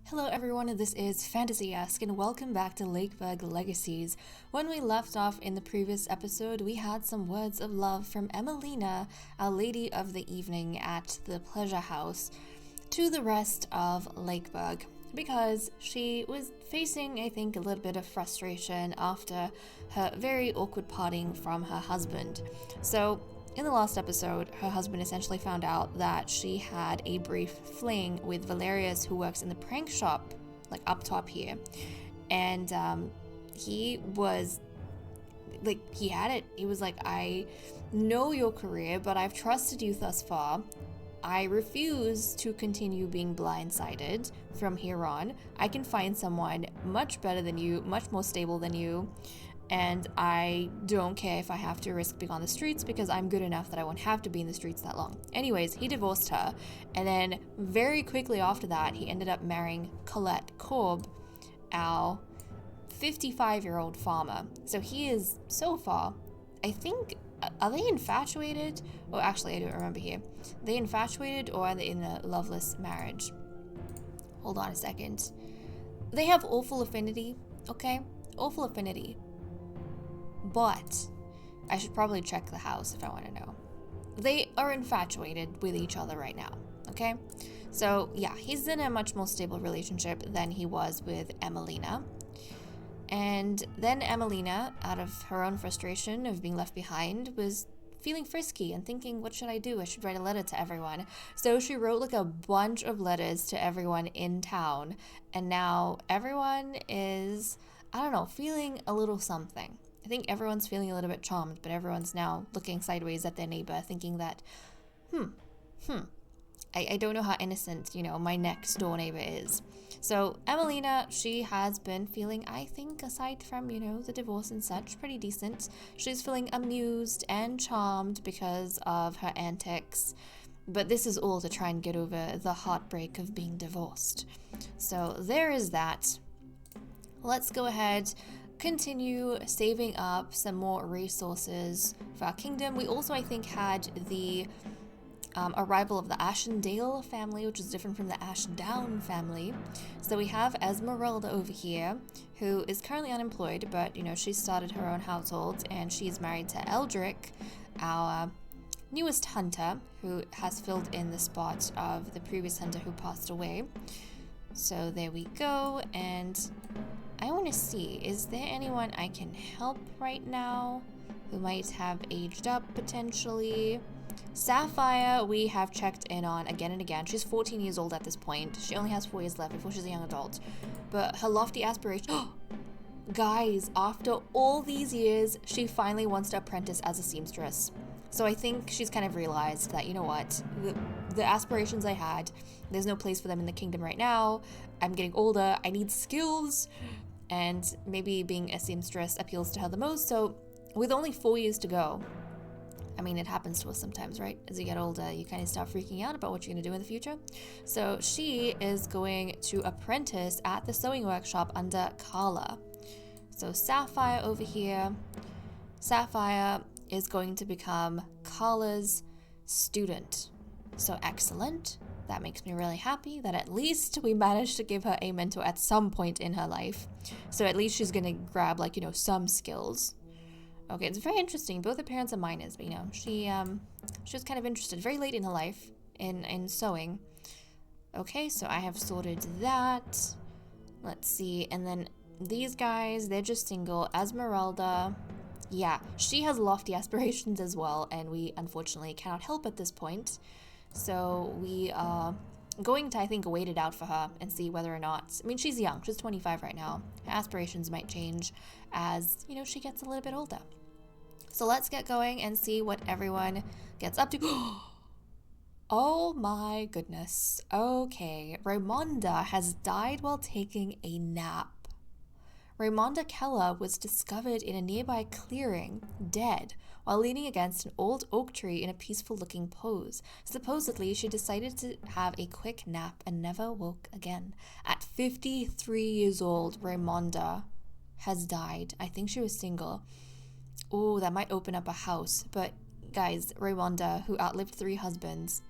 Hello everyone, this is Fantasy-esque and welcome back to Lakeburg Legacies. When we left off in the previous episode, we had some words of love from Emelina, our lady of the evening at the pleasure house, to the rest of Lakeburg, because she was facing, I think, a little bit of frustration after her very awkward parting from her husband. So, in the last episode, her husband essentially found out that she had a brief fling with Valerius, who works in the prank shop, like up top here. And he was, like, he had it. He was like, I know your career, but I've trusted you thus far. I refuse to continue being blindsided from here on. I can find someone much better than you, much more stable than you. And I don't care if I have to risk being on the streets because I'm good enough that I won't have to be in the streets that long. Anyways, he divorced her, and then very quickly after that, he ended up marrying Colette Corb, our 55-year-old farmer. So he is, so far, I think, are they infatuated? Oh, actually, I don't remember here. Are they infatuated or are they in a loveless marriage? Hold on a second. They have awful affinity, okay? Awful affinity. But I should probably check the house if I want to know. They are infatuated with each other right now, okay? So yeah, he's in a much more stable relationship than he was with Emelina. And then Emelina, out of her own frustration of being left behind, was feeling frisky and thinking, what should I do? I should write a letter to everyone. So she wrote like a bunch of letters to everyone in town. And now everyone is, I don't know, feeling a little something. I think everyone's feeling a little bit charmed, but everyone's now looking sideways at their neighbor, thinking that, I don't know how innocent, my next door neighbor is. So Emelina, she has been feeling, I think, aside from, the divorce and such, pretty decent. She's feeling amused and charmed because of her antics. But this is all to try and get over the heartbreak of being divorced. So there is that. Let's go ahead, continue saving up some more resources for our kingdom. We also, I think, had the arrival of the Ashendale family, which is different from the Ashdown family. So we have Esmeralda over here, who is currently unemployed, but, she started her own household, and she's married to Eldrick, our newest hunter, who has filled in the spot of the previous hunter who passed away. So there we go, and I want to see, is there anyone I can help right now who might have aged up potentially? Sapphire, we have checked in on again and again. She's 14 years old at this point. She only has 4 years left before she's a young adult. But her lofty aspiration... Guys, after all these years, she finally wants to apprentice as a seamstress. So I think she's kind of realized that, you know what, the aspirations I had, there's no place for them in the kingdom right now. I'm getting older, I need skills, and maybe being a seamstress appeals to her the most. So with only 4 years to go, I mean, it happens to us sometimes, right? As you get older, you kind of start freaking out about what you're going to do in the future. So she is going to apprentice at the sewing workshop under Carla. So Sapphire over here, Sapphire is going to become Carla's student. So excellent. That makes me really happy that at least we managed to give her a mentor at some point in her life. So at least she's going to grab, some skills. Okay, it's very interesting. Both her parents are minors, but, she was kind of interested very late in her life in sewing. Okay, so I have sorted that. Let's see. And then these guys, they're just single. Esmeralda, yeah, she has lofty aspirations as well, and we unfortunately cannot help at this point. So we are going to, I think, wait it out for her and see whether or not... I mean, she's young. She's 25 right now. Her aspirations might change as, she gets a little bit older. So let's get going and see what everyone gets up to. Oh my goodness. Okay, Raimonda has died while taking a nap. Raimonda Keller was discovered in a nearby clearing, dead, while leaning against an old oak tree in a peaceful-looking pose. Supposedly, she decided to have a quick nap and never woke again. At 53 years old, Raimonda has died. I think she was single. Oh, that might open up a house. But, guys, Raimonda, who outlived 3 husbands.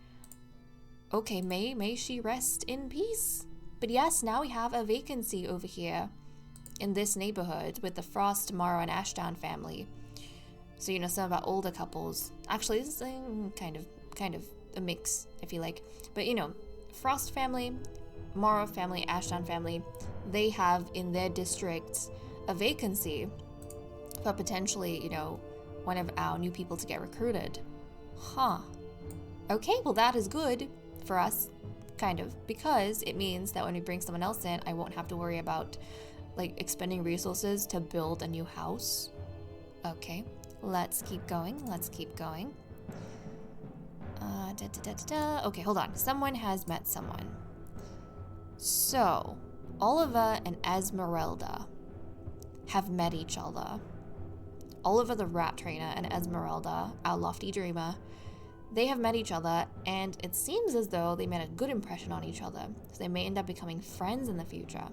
Okay, may she rest in peace? But yes, now we have a vacancy over here in this neighborhood with the Frost, Morrow, and Ashdown family. So, you know, some of our older couples. Actually, this is kind of a mix, I feel like. But, you know, Frost family, Morrow family, Ashdown family, they have in their districts a vacancy for potentially, you know, one of our new people to get recruited. Huh. Okay, well that is good for us, kind of, because it means that when we bring someone else in, I won't have to worry about, like, expending resources to build a new house. Okay, let's keep going, Okay, hold on. Someone has met someone. So, Oliver and Esmeralda have met each other. Oliver the rat trainer and Esmeralda, our lofty dreamer, they have met each other, and it seems as though they made a good impression on each other, so they may end up becoming friends in the future.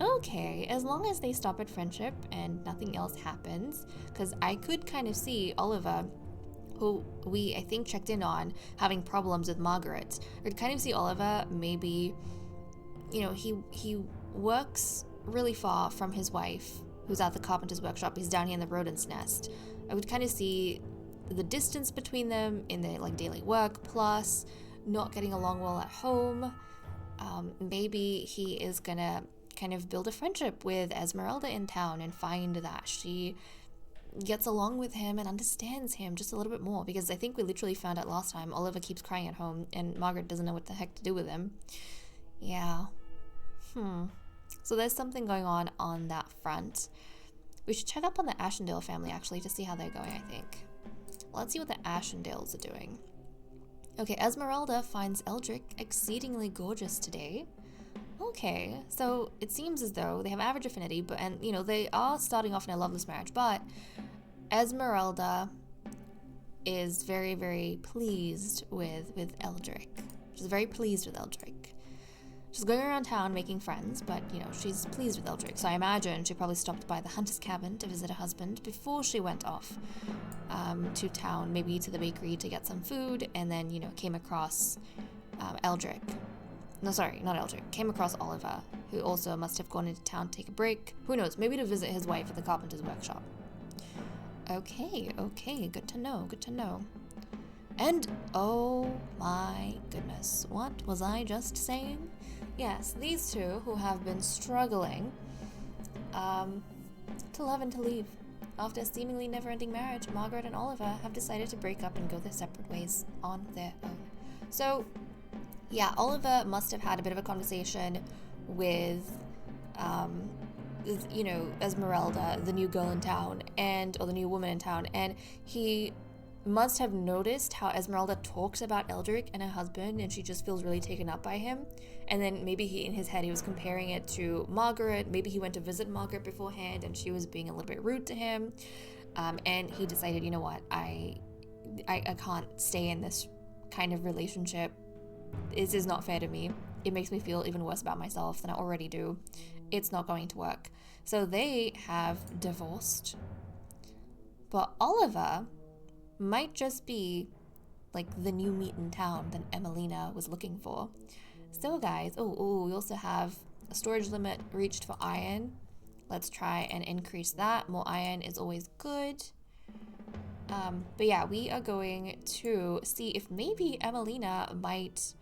Okay, as long as they stop at friendship and nothing else happens, because I could kind of see Oliver, who we, I think, checked in on, having problems with Margaret. I could kind of see Oliver maybe, you know, he works really far from his wife, who's at the carpenter's workshop. He's down here in the rodent's nest. I would kind of see the distance between them in their, like, daily work, plus not getting along well at home. Maybe he is gonna kind of build a friendship with Esmeralda in town and find that she gets along with him and understands him just a little bit more, because I think we literally found out last time Oliver keeps crying at home and Margaret doesn't know what the heck to do with him. Yeah. So there's something going on that front. We should check up on the Ashendale family, actually, to see how they're going, I think. Let's see what the Ashendales are doing. Okay, Esmeralda finds Eldrick exceedingly gorgeous today. Okay, so it seems as though they have average affinity, and you know, they are starting off in a loveless marriage, but Esmeralda is very, very pleased with Eldrick. She's very pleased with Eldrick. She's going around town making friends, but, you know, she's pleased with Eldrick, so I imagine she probably stopped by the hunter's cabin to visit her husband before she went off to town, maybe to the bakery to get some food, and then, you know, came across Eldrick. No, sorry, not Eldrick. Came across Oliver, who also must have gone into town to take a break. Who knows, maybe to visit his wife at the carpenter's workshop. Okay, good to know. And, oh my goodness, what was I just saying? Yes, these two who have been struggling to love and to leave. After a seemingly never-ending marriage, Margaret and Oliver have decided to break up and go their separate ways on their own. So, yeah, Oliver must have had a bit of a conversation with, you know, Esmeralda, the new girl in town, or the new woman in town, and he must have noticed how Esmeralda talks about Eldrick and her husband, and she just feels really taken up by him. And then maybe in his head, he was comparing it to Margaret. Maybe he went to visit Margaret beforehand, and she was being a little bit rude to him. And he decided, you know what, I can't stay in this kind of relationship. This is not fair to me. It makes me feel even worse about myself than I already do. It's not going to work. So they have divorced. But Oliver might just be like the new meat in town that Emelina was looking for. So guys, we also have a storage limit reached for iron. Let's try and increase that. More iron is always good. But yeah, we are going to see if maybe Emelina might,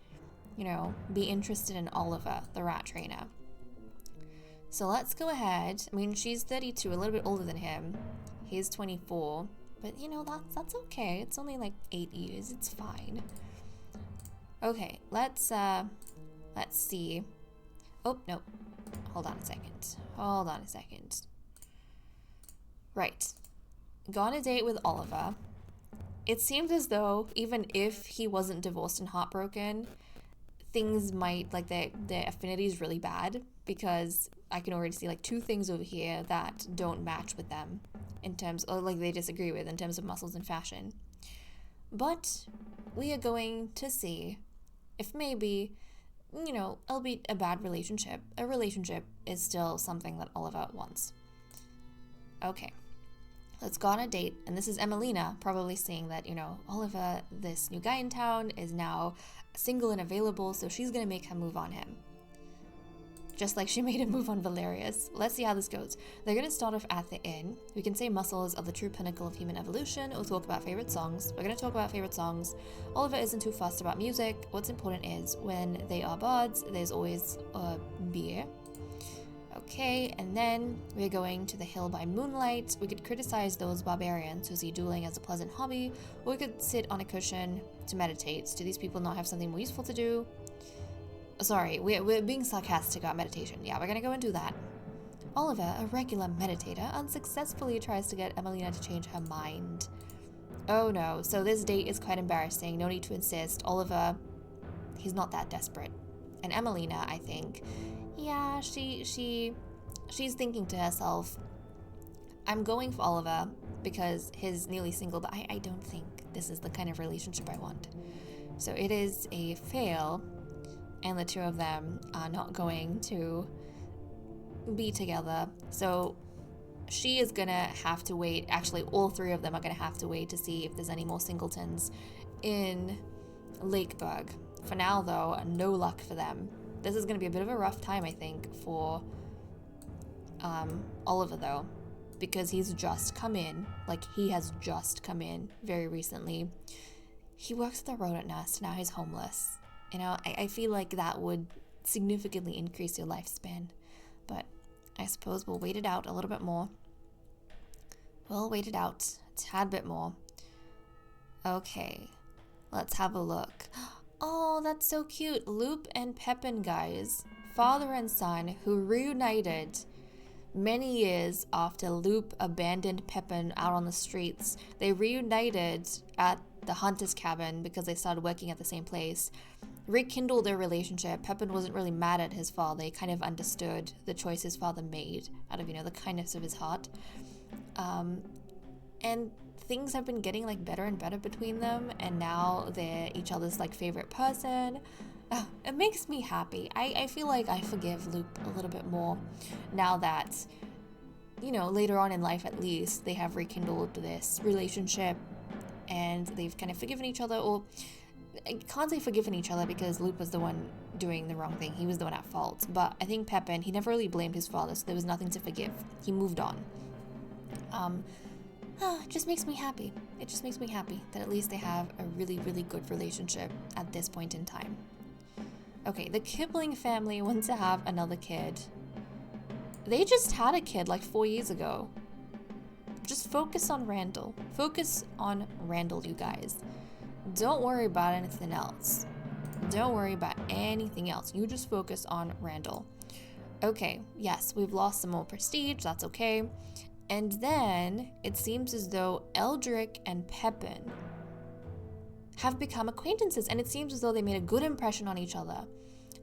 you know, be interested in Oliver, the rat trainer. So let's go ahead. I mean, she's 32, a little bit older than him. He's 24. But, you know, that's okay. It's only like 8 years. It's fine. Okay, let's see. Oh, no. Hold on a second. Right. Go on a date with Oliver. It seems as though, even if he wasn't divorced and heartbroken, things might, like, their affinity is really bad, because I can already see, like, 2 things over here that don't match with them in terms, or like they disagree with in terms of muscles and fashion. But we are going to see if maybe, you know, it'll be a bad relationship. A relationship is still something that Oliver wants. Okay, let's go on a date. And this is Emelina probably seeing that, you know, Oliver, this new guy in town, is now single and available, so she's gonna make her move on him. Just like she made a move on Valerius. Let's see how this goes. They're going to start off at the inn. We can say muscles are the true pinnacle of human evolution. We'll talk about favorite songs. We're going to talk about favorite songs. Oliver isn't too fussed about music. What's important is when they are bards, there's always a beer. Okay, and then we're going to the hill by moonlight. We could criticize those barbarians who see dueling as a pleasant hobby, or we could sit on a cushion to meditate. Do these people not have something more useful to do? Sorry, we're being sarcastic about meditation. Yeah, we're gonna go and do that. Oliver, a regular meditator, unsuccessfully tries to get Emelina to change her mind. Oh no, so this date is quite embarrassing. No need to insist. Oliver, he's not that desperate. And Emelina, I think, yeah, she's thinking to herself, I'm going for Oliver because he's nearly single, but I don't think this is the kind of relationship I want. So it is a fail, and the two of them are not going to be together. So she is gonna have to wait. Actually, all three of them are gonna have to wait to see if there's any more singletons in Lakeburg. For now, though, no luck for them. This is gonna be a bit of a rough time, I think, for Oliver, though, because he's just come in. Like, he has just come in very recently. He works at the rodent nest. Now he's homeless. You know, I feel like that would significantly increase your lifespan. But I suppose we'll wait it out a little bit more. We'll wait it out a tad bit more. Okay, let's have a look. Oh, that's so cute. Loop and Pepin, guys. Father and son who reunited many years after Loop abandoned Pepin out on the streets. They reunited at the hunter's cabin because they started working at the same place. Rekindled their relationship. Pepin wasn't really mad at his father. He kind of understood the choice his father made out of, the kindness of his heart. And things have been getting like better and better between them, and now they're each other's like favorite person. It makes me happy. I feel like I forgive Loop a little bit more now that, later on in life at least, they have rekindled this relationship and they've kind of forgiven each other, or I can't say forgiven each other because Loop was the one doing the wrong thing. He was the one at fault. But I think Pepin, he never really blamed his father, so there was nothing to forgive. He moved on. It just makes me happy. It just makes me happy that at least they have a really, really good relationship at this point in time. Okay, the Kipling family wants to have another kid. They just had a kid like 4 years ago. Just focus on Randall. Focus on Randall, you guys. Don't worry about anything else. Don't worry about anything else. You just focus on Randall. Okay, yes, we've lost some more prestige. That's okay. And then it seems as though Eldrick and Pepin have become acquaintances, and it seems as though they made a good impression on each other.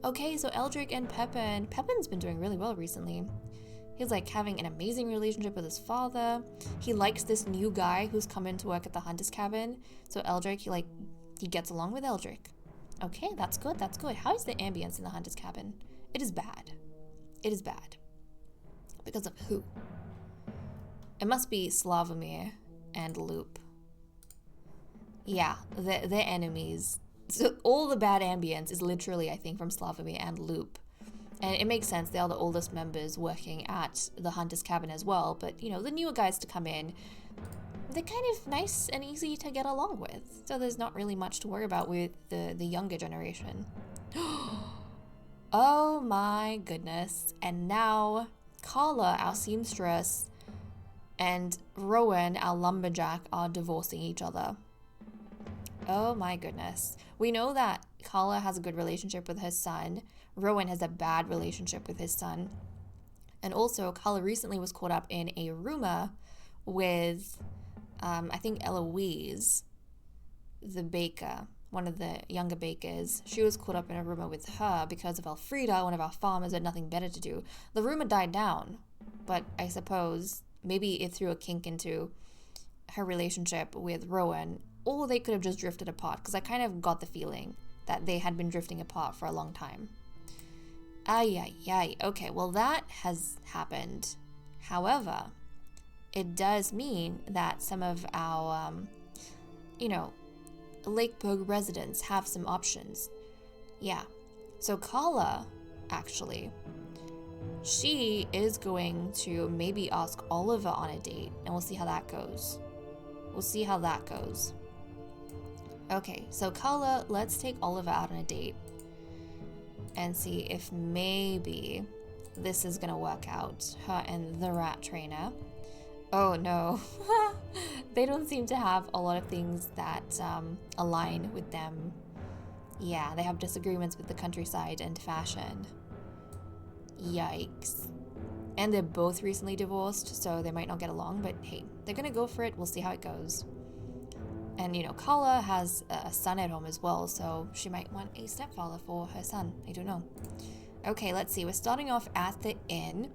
Okay, so Eldrick and Pepin's been doing really well recently. He's like having an amazing relationship with his father. He likes this new guy who's come in to work at the hunter's cabin. So Eldrick, he gets along with Eldrick. Okay, that's good, that's good. How is the ambience in the hunter's cabin? It is bad. It is bad. Because of who? It must be Slavomir and Loop. Yeah, they're enemies. So all the bad ambience is literally, I think, from Slavomir and Loop. And it makes sense, they are the oldest members working at the hunter's cabin as well. But, the newer guys to come in, they're kind of nice and easy to get along with. So there's not really much to worry about with the younger generation. Oh my goodness. And now Carla, our seamstress, and Rowan, our lumberjack, are divorcing each other. Oh my goodness. We know that Carla has a good relationship with her son. Rowan has a bad relationship with his son. And also, Carla recently was caught up in a rumor with, I think, Eloise, the baker, one of the younger bakers. She was caught up in a rumor with her because of Elfrida, one of our farmers, had nothing better to do. The rumor died down, but I suppose maybe it threw a kink into her relationship with Rowan, or they could have just drifted apart, because I kind of got the feeling that they had been drifting apart for a long time. Ay. Okay, well that has happened. However, it does mean that some of our, Lakeburg residents have some options. Yeah. So Carla, actually, she is going to maybe ask Oliver on a date, and we'll see how that goes. We'll see how that goes. Okay, so Carla, let's take Oliver out on a date and see if maybe this is gonna work out. Her and the rat trainer. Oh no. They don't seem to have a lot of things that align with them. Yeah, they have disagreements with the countryside and fashion. Yikes. And they're both recently divorced, so they might not get along, but hey, they're gonna go for it. We'll see how it goes. And, you know, Carla has a son at home as well, so she might want a stepfather for her son. I don't know. Okay, let's see. We're starting off at the inn.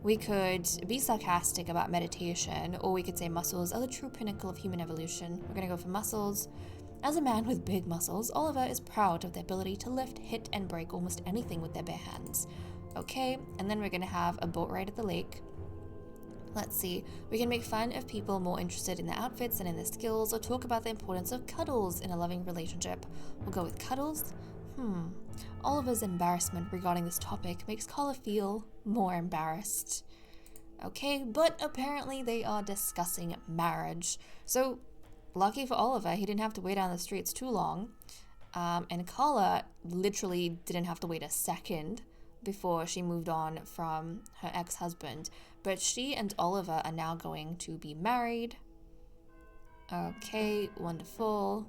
We could be sarcastic about meditation, or we could say muscles are the true pinnacle of human evolution. We're gonna go for muscles. As a man with big muscles, Oliver is proud of their ability to lift, hit, and break almost anything with their bare hands. Okay, and then we're gonna have a boat ride at the lake. Let's see, we can make fun of people more interested in their outfits than in their skills, or talk about the importance of cuddles in a loving relationship. We'll go with cuddles. Oliver's embarrassment regarding this topic makes Carla feel more embarrassed. Okay, but apparently they are discussing marriage. So, lucky for Oliver, he didn't have to wait on the streets too long. And Carla literally didn't have to wait a second before she moved on from her ex-husband. But she and Oliver are now going to be married. Okay, wonderful.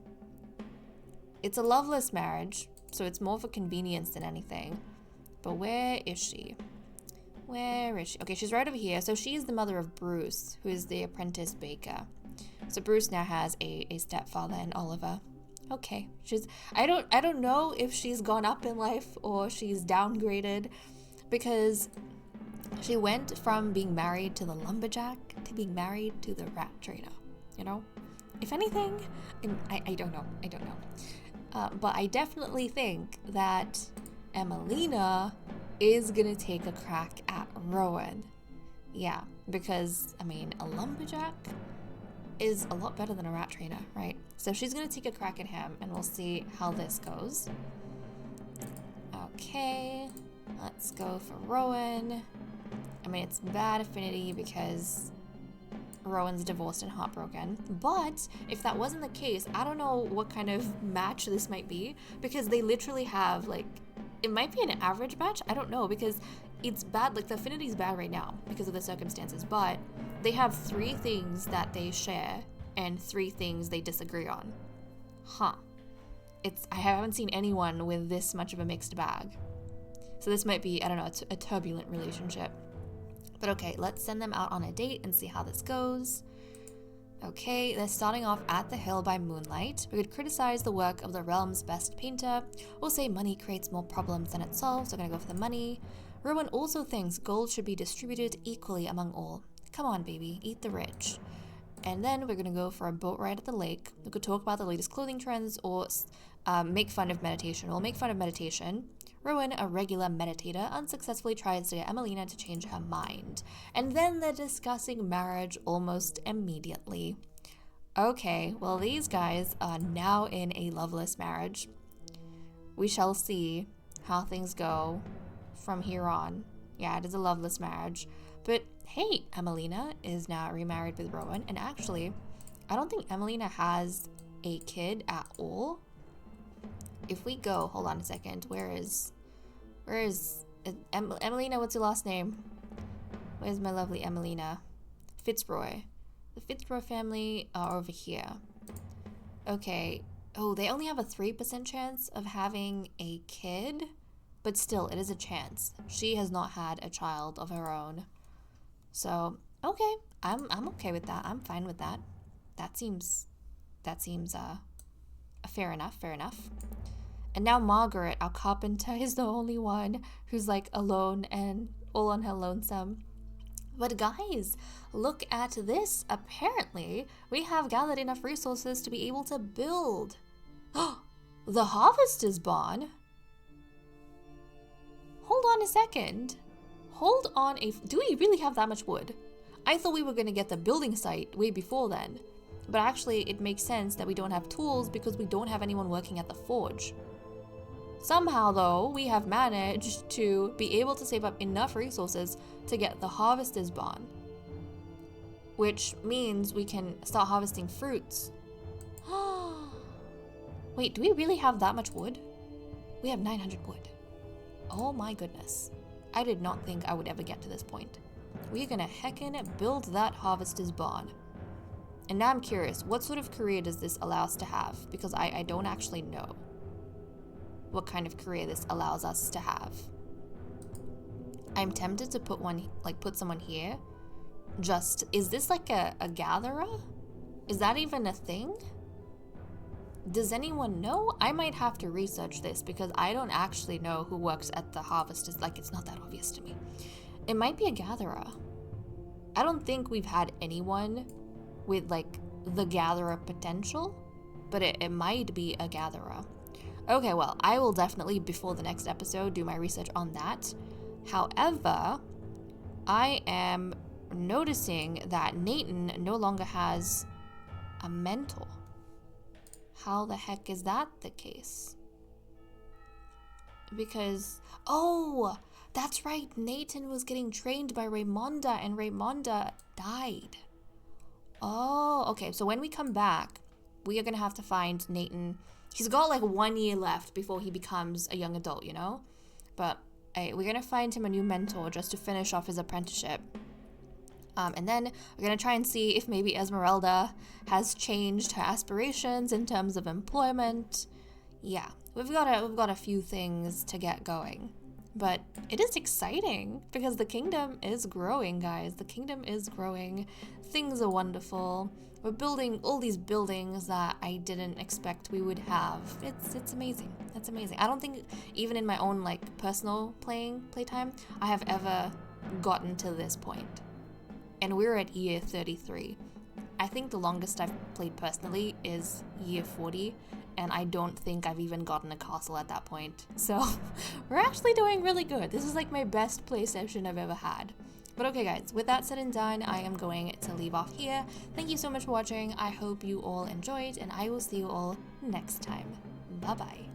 It's a loveless marriage, so it's more for convenience than anything. But where is she? Where is she? Okay, she's right over here. So she's the mother of Bruce, who is the apprentice baker. So Bruce now has a stepfather and Oliver. Okay, I don't know if she's gone up in life or she's downgraded, because she went from being married to the lumberjack to being married to the rat trainer, you know? If anything, I don't know. But I definitely think that Emelina is gonna take a crack at Rowan. Yeah, because, I mean, a lumberjack is a lot better than a rat trainer, right? So she's gonna take a crack at him, and we'll see how this goes. Okay, let's go for Rowan. I mean, it's bad affinity because Rowan's divorced and heartbroken. But if that wasn't the case, I don't know what kind of match this might be, because they literally have, like, it might be an average match. I don't know, because it's bad. Like, the affinity's bad right now because of the circumstances, but they have 3 things that they share and 3 things they disagree on. I haven't seen anyone with this much of a mixed bag. So this might be, I don't know, a turbulent relationship. But okay, let's send them out on a date and see how this goes. Okay, they're starting off at the hill by moonlight. We could criticize the work of the realm's best painter, or say money creates more problems than it solves. We're gonna go for the money. Rowan also thinks gold should be distributed equally among all. Come on, baby, eat the rich. And then we're gonna go for a boat ride at the lake. We could talk about the latest clothing trends, or make fun of meditation. We'll make fun of meditation. Rowan, a regular meditator, unsuccessfully tries to get Emelina to change her mind. And then they're discussing marriage almost immediately. Okay, well, these guys are now in a loveless marriage. We shall see how things go from here on. Yeah, it is a loveless marriage. But hey, Emelina is now remarried with Rowan. And actually, I don't think Emelina has a kid at all. If we go, hold on a second, where is Emelina? What's your last name? Where's my lovely Emelina? Fitzroy. The Fitzroy family are over here. Okay. Oh, they only have a 3% chance of having a kid, but still, it is a chance. She has not had a child of her own. So, okay, I'm okay with that. I'm fine with that. That seems fair enough. And now Margaret, our carpenter, is the only one who's like alone and all on her lonesome. But guys, look at this. Apparently, we have gathered enough resources to be able to build. The harvest is born. Hold on a second. Do we really have that much wood? I thought we were going to get the building site way before then. But actually, it makes sense that we don't have tools because we don't have anyone working at the forge. Somehow, though, we have managed to be able to save up enough resources to get the harvester's barn, which means we can start harvesting fruits. Wait, do we really have that much wood? We have 900 wood. Oh my goodness. I did not think I would ever get to this point. We're gonna heckin' build that harvester's barn. And now I'm curious, what sort of career does this allow us to have? Because I don't actually know what kind of career this allows us to have. I'm tempted to put someone here. Is this like a gatherer? Is that even a thing? Does anyone know? I might have to research this because I don't actually know who works at the harvesters. Like, it's not that obvious to me. It might be a gatherer. I don't think we've had anyone with like the gatherer potential, but it might be a gatherer. Okay, well, I will definitely, before the next episode, do my research on that. However, I am noticing that Nathan no longer has a mentor. How the heck is that the case? Because, oh, that's right, Nathan was getting trained by Raymonda and Raymonda died. Oh, okay, so when we come back, we are gonna have to find Nathan. He's got like 1 year left before he becomes a young adult, you know? But we're gonna find him a new mentor just to finish off his apprenticeship. And then we're gonna try and see if maybe Esmeralda has changed her aspirations in terms of employment. Yeah, we've got a few things to get going. But it is exciting because the kingdom is growing, guys. The kingdom is growing. Things are wonderful. We're building all these buildings that I didn't expect we would have. It's amazing. It's amazing. I don't think even in my own like personal playtime, I have ever gotten to this point. And we're at year 33. I think the longest I've played personally is year 40, and I don't think I've even gotten a castle at that point. So we're actually doing really good. This is like my best play session I've ever had. But okay guys, with that said and done, I am going to leave off here. Thank you so much for watching. I hope you all enjoyed, and I will see you all next time. Bye bye.